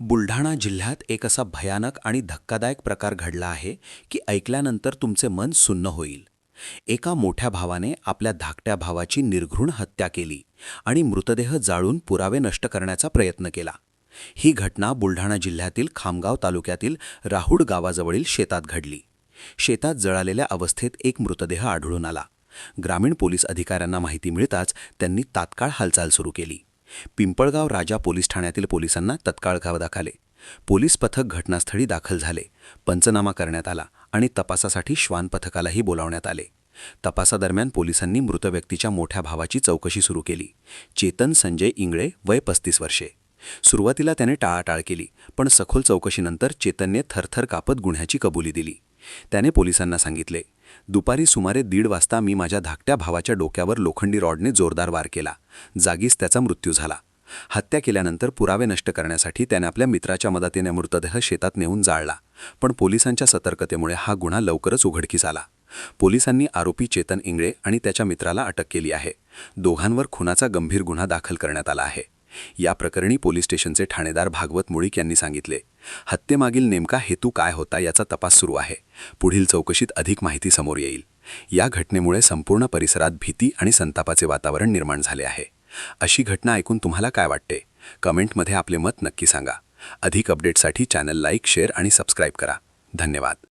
बुलढाणा जिल्ह्यात एक असा भयानक आणि धक्कादायक प्रकार घडला आहे की ऐकल्यानंतर तुमचे मन सुन्न होईल. एका मोठ्या भावाने आपल्या धाकट्या भावाची निर्घृण हत्या केली आणि मृतदेह जाळून पुरावे नष्ट करण्याचा प्रयत्न केला. ही घटना बुलढाणा जिल्ह्यातील खामगाव तालुक्यातील राहुड गावाजवळील शेतात घडली. शेतात जळालेल्या अवस्थेत एक मृतदेह आढळून आला. ग्रामीण पोलीस अधिकाऱ्यांना माहिती मिळताच त्यांनी तात्काळ हालचाल सुरू केली. पिंपळगाव राजा पोलीस ठाण्यातील पोलिसांना तत्काळ गाव दाखले. पोलीस पथक घटनास्थळी दाखल झाले. पंचनामा करण्यात आला आणि तपासासाठी श्वान पथकालाही बोलावण्यात आले. तपासादरम्यान पोलिसांनी मृत व्यक्तीच्या मोठ्या भावाची चौकशी सुरू केली. चेतन संजय इंगळे, वय 35 वर्षे. सुरुवातीला त्याने टाळाटाळ केली, पण सखोल चौकशीनंतर चेतनने थरथर कापत गुन्ह्याची कबुली दिली. त्याने पोलिसांना सांगितले, दुपारी सुमारे 1:30 वाजता मी माझ्या धाकट्या भावाच्या डोक्यावर लोखंडी रॉडने जोरदार वार केला. जागीच त्याचा मृत्यू झाला. हत्या केल्यानंतर पुरावे नष्ट करण्यासाठी त्याने आपल्या मित्राच्या मदतीने मृतदेह शेतात नेऊन जाळला, पण पोलिसांच्या सतर्कतेमुळे हा गुन्हा लवकरच उघडकीस आला. पोलिसांनी आरोपी चेतन इंगळे आणि त्याच्या मित्राला अटक केली आहे. दोघांवर खुनाचा गंभीर गुन्हा दाखल करण्यात आला आहे. या प्रकरणी पोलीस स्टेशनचे ठाणेदार भागवत मुळीक यांनी सांगितले, हत्येमागील नेमका हेतू काय होता याचा तपास सुरू आहे. पुढील चौकशीत अधिक माहिती समोर येईल. या घटनेमुळे संपूर्ण परिसरात भीती आणि संतापाचे वातावरण निर्माण झाले आहे. अशी घटना ऐकून तुम्हाला काय वाटते? कमेंटमध्ये आपले मत नक्की सांगा. अधिक अपडेटसाठी चॅनल लाईक, शेअर आणि सबस्क्राईब करा. धन्यवाद.